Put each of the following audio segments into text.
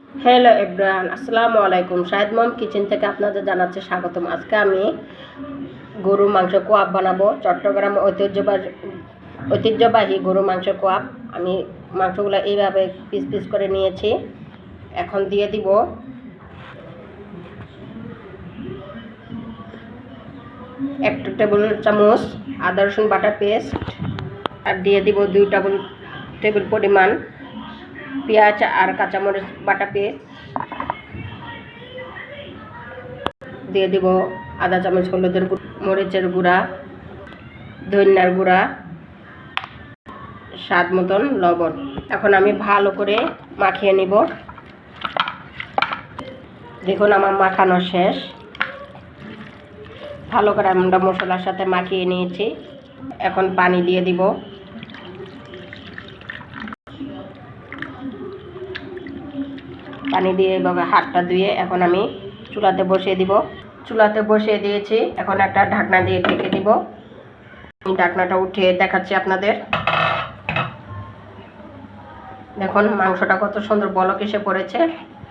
Hello everyone, আসসালামু আলাইকুম। শাহেদ মম kitchen থেকে আপনাদের জানাচ্ছি স্বাগতম। আজকে আমি গরু মাংস কোয়াব বানাবো। চট্টগ্রাম ঐতিহ্যবাহী গরু মাংস কোয়াব। আমি মাংসগুলো এইভাবে পিস পিস করে নিয়েছি। এখন দিয়ে দিব এক টেবিল চামচ আদা রসুন বাটা পেস্ট, আর দিয়ে দিব 2 টেবিল পরিমাণ পেঁয়াজ আর কাঁচামরিচ বাটা পেস্ট, দিয়ে দিব আধা চামচ হলুদের মরিচের গুঁড়া, ধনিয়ার গুঁড়া, স্বাদ মতন লবণ। এখন আমি ভালো করে মাখিয়ে নিব। দেখুন আমার মাখানো শেষ। ভালো করে আমরা মশলার সাথে মাখিয়ে নিয়েছি। এখন পানি দিয়ে দিব। পানি দিয়ে এভাবে হাতটা ধুয়ে এখন আমি চুলাতে বসিয়ে দিব। চুলাতে বসিয়ে দিয়েছি। এখন একটা ঢাকনা দিয়ে ঢেকে দিব। ঢাকনাটা উঠিয়ে দেখাচ্ছি আপনাদের। দেখুন মাংসটা কত সুন্দর বলক এসে পড়েছে।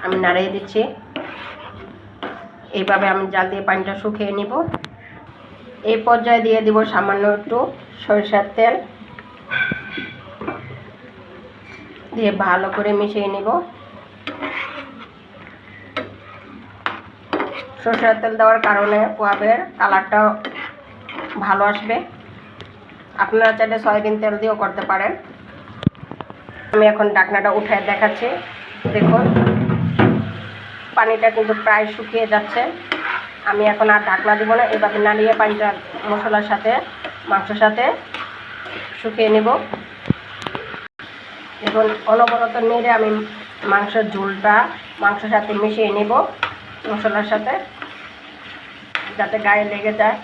আমি নাড়িয়ে দিচ্ছি। এইভাবে আমি জাল দিয়ে পানিটা শুকিয়ে নিব। এই পর্যায়ে দিয়ে দিব সামান্য একটু সরিষার তেল, দিয়ে ভালো করে মিশিয়ে নিব। সরিষার তেল দেওয়ার কারণে কোয়াবের কালারটা ভালো আসবে। আপনারা চাইলে সয়াবিন তেল দিয়েও করতে পারেন। আমি এখন ঢাকনাটা উঠায় দেখাচ্ছি। দেখুন পানিটা কিন্তু প্রায় শুকিয়ে যাচ্ছে। আমি এখন আর ঢাকনা দিব না। এভাবে নাড়িয়ে পানিটা মশলার সাথে মাংসের সাথে শুকিয়ে নেব। এখন অনবরত নেড়ে আমি মাংসের ঝোলটা মাংসের সাথে মিশিয়ে নেব মশলার সাথে, যাতে গায়ে লেগে যায়।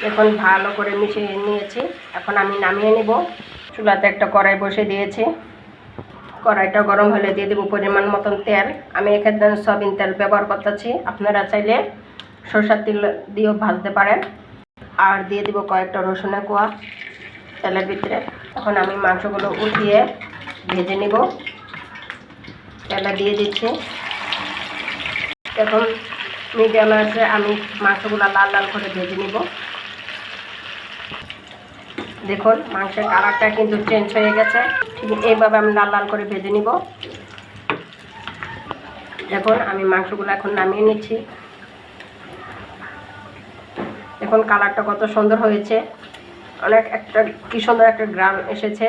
এখন ভালো করে মিশিয়ে নিয়েছি। এখন আমি নামিয়ে নেব। চুলাতে একটা কড়াই বসে দিয়েছি। কড়াইটা গরম হলে দিয়ে দেবো পরিমাণ মতন তেল। আমি এক্ষেত্রে সয়াবিন তেল ব্যবহার করতেছি। আপনারা চাইলে সরষের তেল দিয়েও ভাজতে পারেন। আর দিয়ে দেবো কয়েকটা রসুনের কোয়া তেলের ভিতরে। এখন আমি মাংসগুলো উঠিয়ে ভেজে নেব। তেলে দিয়ে দিচ্ছি। এখন মিডিয়াম আছে আমি মাংসগুলো লাল লাল করে ভেজে নেব। দেখুন মাংসের কালারটা কিন্তু চেঞ্জ হয়ে গেছে। ঠিক এইভাবে আমি লাল লাল করে ভেজে নিব। দেখুন আমি মাংসগুলো এখন নামিয়ে নিচ্ছি। দেখুন কালারটা কত সুন্দর হয়েছে। কি সুন্দর একটা গ্রাম এসেছে।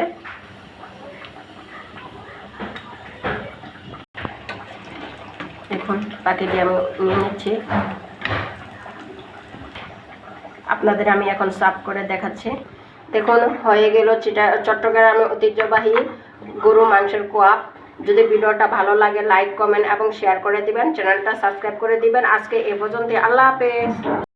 দেখুন বাকিটি আমি নিয়ে নিচ্ছি। আপনাদের আমি এখন সার্ভ করে দেখাচ্ছি। দেখুন হয়ে গেল চট্টগ্রামের ঐতিহ্যবাহী গরু মাংসের কোয়াব। যদি ভিডিওটা ভালো লাগে লাইক কমেন্ট এবং শেয়ার করে দিবেন। চ্যানেলটা সাবস্ক্রাইব করে দিবেন। আজকে এ পর্যন্ত। আল্লাহ হাফেজ।